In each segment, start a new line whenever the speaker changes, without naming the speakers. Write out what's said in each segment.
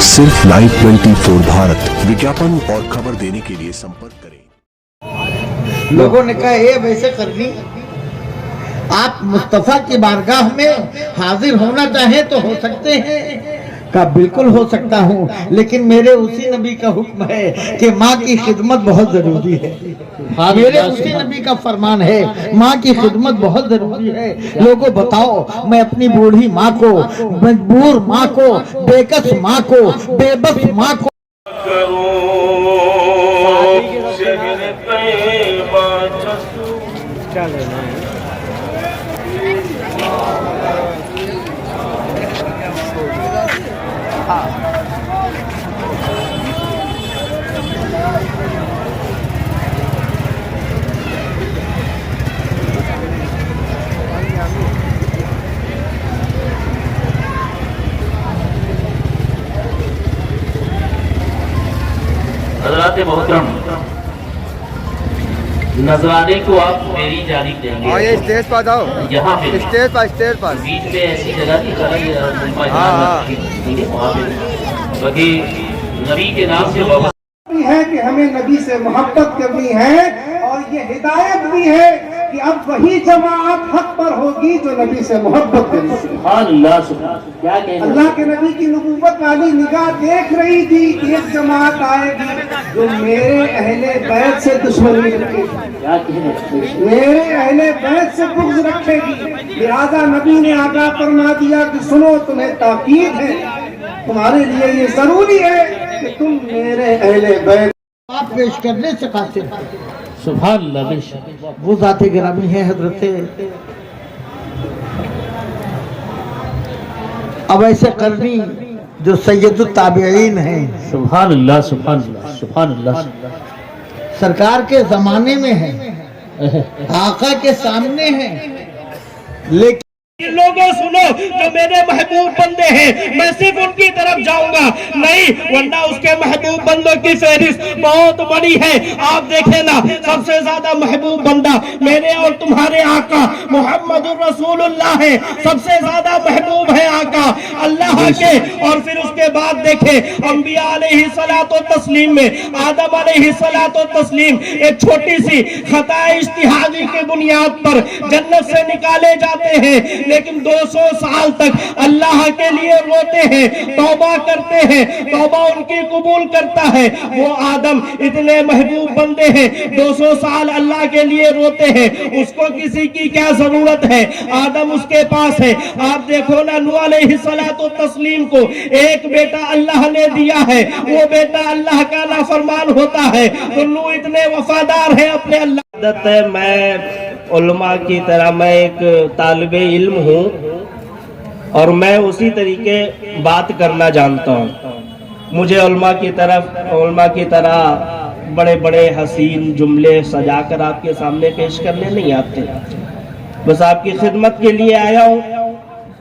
सिर्फ लाइव 24 भारत विज्ञापन और खबर देने के लिए संपर्क करें।
लोगों ने कहा ये वैसे करनी, आप मुस्तफा की बारगाह में हाजिर होना चाहें तो हो सकते हैं। का बिल्कुल हो सकता हूँ, लेकिन मेरे उसी नबी का हुक्म है कि माँ की खिदमत बहुत जरूरी है। मेरे उसी नबी का फरमान है, माँ की खिदमत बहुत जरूरी है। लोगों बताओ, मैं अपनी बूढ़ी माँ को, मजबूर माँ को, बेकस माँ को, बेबस माँ को
हज़रात मोहतरम, नजराने को आप मेरी जानिब देंगे।
ये स्टेज पर जाओ,
यहाँ पे
स्टेज पर
बीच में ऐसी जगह की बाकी नबी के नाम से बहुत
है कि हमें नबी से मोहब्बत करनी है, और ये हिदायत भी है कि अब वही जमात हक पर होगी जो नबी से मोहब्बत करेगी।
सुभान अल्लाह, क्या कहना।
अल्लाह के नबी की नबूवत वाली निगाह देख रही थी कि एक जमात आएगी जो मेरे अहले बैत से दुश्मनी रखेगी,
क्या कहना।
मेरे अहले बैत से बुग़्ज़ रखेगी। लिहाजा नबी ने आगाह फरमा दिया कि सुनो, तुम्हें ताकीद है, तुम्हारे लिए ये जरूरी है कि तुम मेरे अहले बैत
आप पेश करने से कासिर है।
सुभान अल्लाह,
वो ज़ाते गिरामी है हजरत अब ऐसे करनी जो सैयदुत ताबीईन हैं,
सुभान अल्लाह, सुभान अल्लाह, सुभान अल्लाह।
सरकार के जमाने में है, आका के सामने है, लेकिन
लोगों सुनो, जो मेरे महबूब बंदे हैं मैं सिर्फ उनकी तरफ जाऊंगा नहीं, वरना उसके महबूब बंदों की फहरिस्त बहुत बड़ी है। आप देखें ना, सबसे ज्यादा महबूब बंदा मेरे और तुम्हारे आका मोहम्मद रसूलुल्लाह है। सबसे ज्यादा महबूब है आका अल्लाह के। और फिर उसके बाद देखें अंबिया अलैहिस्सलातो तस्लीम में आदम अलैहिस्सलातो तस्लीम एक छोटी सी खता इज्तिहादी की बुनियाद पर जन्नत से निकाले जाते हैं, लेकिन 200 साल तक अल्लाह के लिए रोते हैं, तौबा करते हैं, तौबा उनकी कबूल करता है। वो आदम इतने महबूब बंदे हैं, 200 साल अल्लाह के लिए रोते हैं, उसको किसी की क्या जरूरत है, आदम उसके पास है। आप देखो ना, नूह अलैहिस्सलातो तस्लीम को एक बेटा अल्लाह ने दिया है, वो बेटा अल्लाह का नाफरमान होता है, तो नूह इतने वफादार है अपने अल्लाह। मैं उलमा की तरह मैं एक तालिबे इल्म हूँ और मैं उसी तरीके बात करना जानता हूँ। मुझे उलमा की तरह बड़े बड़े हसीन जुमले सजाकर आपके सामने पेश करने नहीं आते, बस आपकी खिदमत के लिए आया हूँ।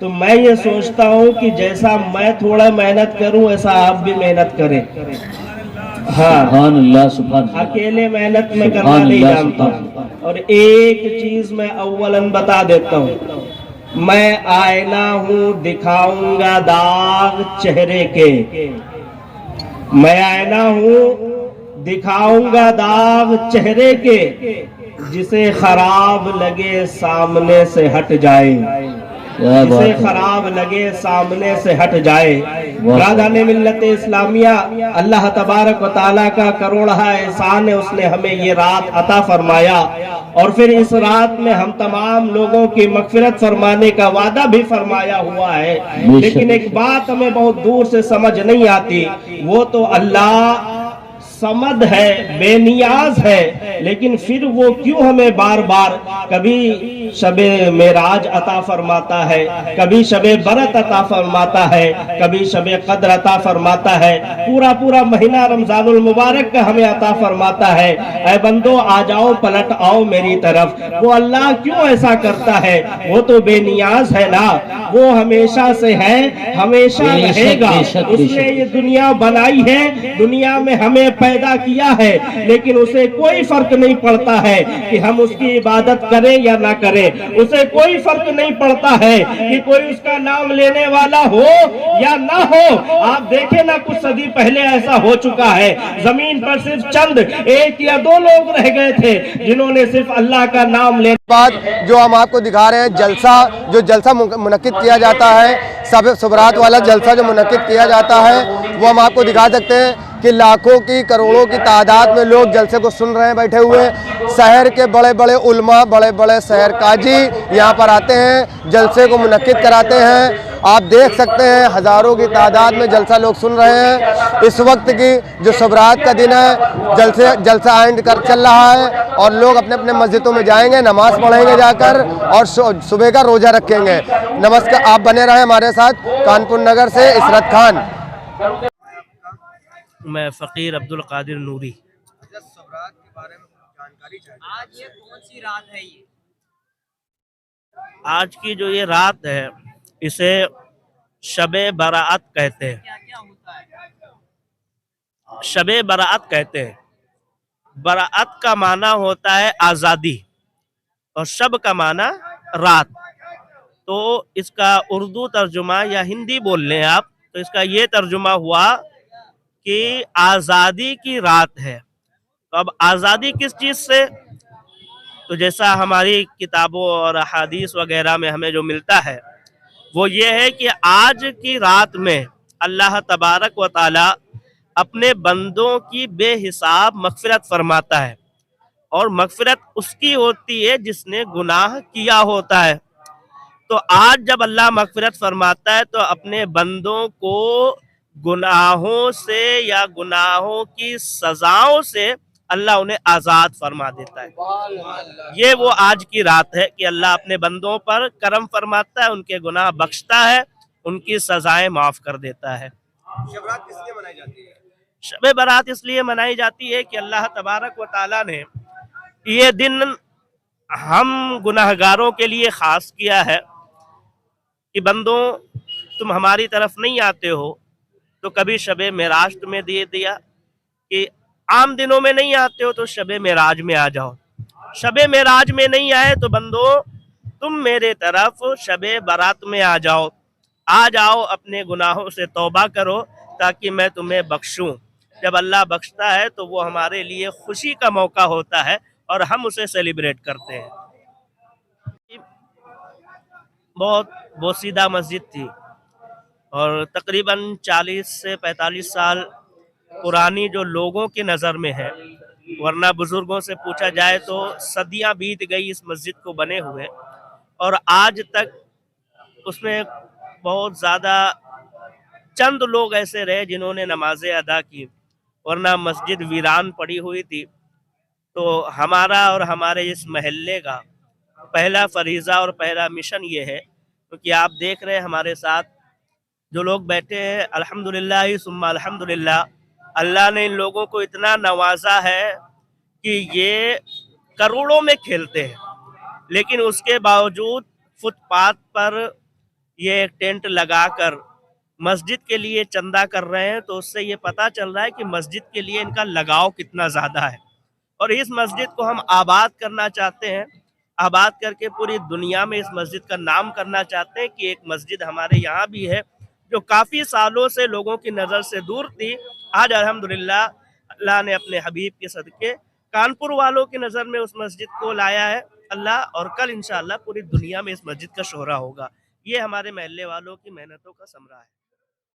तो मैं ये सोचता हूँ कि जैसा मैं थोड़ा मेहनत करूँ वैसा आप भी मेहनत करें। हाँ,
सुभान अल्लाह, सुभान अल्लाह।
अकेले मेहनत में करना नहीं जानता। और एक चीज मैं अव्वलन बता देता हूँ, मैं आईना हूँ दिखाऊंगा दाग चेहरे के, मैं आईना हूँ दिखाऊंगा दाग चेहरे के, जिसे खराब लगे सामने से हट जाए, जिसे खराब लगे सामने से हट जाए। राज़ाने मिल्लत इस्लामिया अल्लाह तबारक व तआला का करोड़हा एहसान है, उसने हमें ये रात अता फरमाया और फिर इस रात में हम तमाम लोगों की मगफिरत फरमाने का वादा भी फरमाया हुआ है। लेकिन एक बात हमें बहुत दूर से समझ नहीं आती, वो तो अल्लाह समद है, बेनियाज है, लेकिन फिर वो क्यों हमें बार बार कभी शबे मेराज अता फरमाता है, कभी शबे बरत अता फरमाता है, कभी शबे कद्र अता फरमाता है, पूरा पूरा महीना रमजानुल मुबारक का हमें अता फरमाता है। ऐ बंदो आ जाओ, पलट आओ मेरी तरफ। वो अल्लाह क्यों ऐसा करता है? वो तो बेनियाज है ना, वो हमेशा से है, हमेशा रहेगा। उसने ये दुनिया बनाई है, दुनिया में हमें पैदा किया है, लेकिन उसे कोई फर्क नहीं पड़ता है कि हम उसकी इबादत करें या ना करें। उसे कोई फर्क नहीं पड़ता है कि कोई उसका नाम लेने वाला हो या ना हो। आप देखें ना, कुछ सदी पहले ऐसा हो चुका है, जमीन पर सिर्फ चंद 1 या 2 लोग रह गए थे जिन्होंने सिर्फ अल्लाह का नाम ले।
बात जो हम आपको दिखा रहे हैं, जो जलसा मुनक्किद किया जाता है, सब सुबरात वाला जलसा जो मुनक्किद किया जाता है, वो हम आपको दिखा सकते हैं कि लाखों की करोड़ों की तादाद में लोग जलसे को सुन रहे हैं बैठे हुए। शहर के बड़े बड़े उलमा, बड़े बड़े शहर काजी यहाँ पर आते हैं, जलसे को मुनक्किद कराते हैं। आप देख सकते हैं हज़ारों की तादाद में जलसा लोग सुन रहे हैं। इस वक्त की जो सुबरात का दिन है, जलसा एंड कर चल रहा है और लोग अपने अपने मस्जिदों में जाएंगे, नमाज पढ़ेंगे जाकर और सुबह का रोज़ा रखेंगे। नमस्कार, आप बने रहें हमारे साथ। कानपुर नगर से इसरत खान।
मैं फ़कीर अब्दुल कादिर नूरी।
आज ये कौन सी रात है? ये
आज की जो ये रात है, इसे शबे बरात कहते हैं।
क्या क्या होता है?
शबे बरात कहते हैं। बरात का माना होता है आज़ादी और शब का माना रात। तो इसका उर्दू तर्जुमा या हिंदी बोल लें आप, तो इसका ये तर्जुमा हुआ कि आज़ादी की रात है। तो अब आज़ादी किस चीज़ से? तो जैसा हमारी किताबों और हदीस वगैरह में हमें जो मिलता है वो ये है कि आज की रात में अल्लाह तबारक व ताला अपने बंदों की बेहिसाब मग़फ़िरत फरमाता है, और मग़फ़िरत उसकी होती है जिसने गुनाह किया होता है। तो आज जब अल्लाह मग़फ़िरत फरमाता है तो अपने बंदों को गुनाहों से या गुनाहों की सजाओं से अल्लाह उन्हें आज़ाद फरमा देता है। ये वो आज की रात है कि अल्लाह अपने बंदों पर करम फरमाता है, उनके गुनाह बख्शता है, उनकी सजाएं माफ़ कर देता है।
शबरात किस लिए मनाई जाती है?
शबे बारात इसलिए मनाई जाती है कि अल्लाह तबारक व ताला ने ये दिन हम गुनाहगारों के लिए ख़ास किया है कि बंदों, तुम हमारी तरफ नहीं आते हो तो कभी शबे मेराज तुम्हें दे दिया कि आम दिनों में नहीं आते हो तो शबे मेराज में आ जाओ। शबे मेराज में नहीं आए तो बंदो तुम मेरे तरफ शबे बारात में आ जाओ, अपने गुनाहों से तौबा करो ताकि मैं तुम्हें बख्शूं। जब अल्लाह बख्शता है तो वो हमारे लिए खुशी का मौका होता है और हम उसे सेलिब्रेट करते हैं। बहुत बोसीदा मस्जिद थी और तकरीबन 40 से 45 साल पुरानी जो लोगों की नज़र में है, वरना बुज़ुर्गों से पूछा जाए तो सदियां बीत गई इस मस्जिद को बने हुए, और आज तक उसमें बहुत ज़्यादा चंद लोग ऐसे रहे जिन्होंने नमाज़ें अदा की, वरना मस्जिद वीरान पड़ी हुई थी। तो हमारा और हमारे इस महल्ले का पहला फरीज़ा और पहला मिशन ये है, क्योंकि आप देख रहे हैं हमारे साथ जो लोग बैठे हैं, अल्हम्दुलिल्लाह सुम्मा अल्हम्दुलिल्लाह, अल्लाह ने इन लोगों को इतना नवाजा है कि ये करोड़ों में खेलते हैं, लेकिन उसके बावजूद फुटपाथ पर ये टेंट लगाकर मस्जिद के लिए चंदा कर रहे हैं। तो उससे ये पता चल रहा है कि मस्जिद के लिए इनका लगाव कितना ज़्यादा है, और इस मस्जिद को हम आबाद करना चाहते हैं, आबाद करके पूरी दुनिया में इस मस्जिद का नाम करना चाहते हैं कि एक मस्जिद हमारे यहाँ भी है जो काफ़ी सालों से लोगों की नज़र से दूर थी। आज अल्हम्दुलिल्लाह अल्लाह ने अपने हबीब के सदके कानपुर वालों की नज़र में उस मस्जिद को लाया है अल्लाह, और कल इंशाअल्लाह पूरी दुनिया में इस मस्जिद का शोहरा होगा। ये हमारे महल्ले वालों की मेहनतों का समरा है।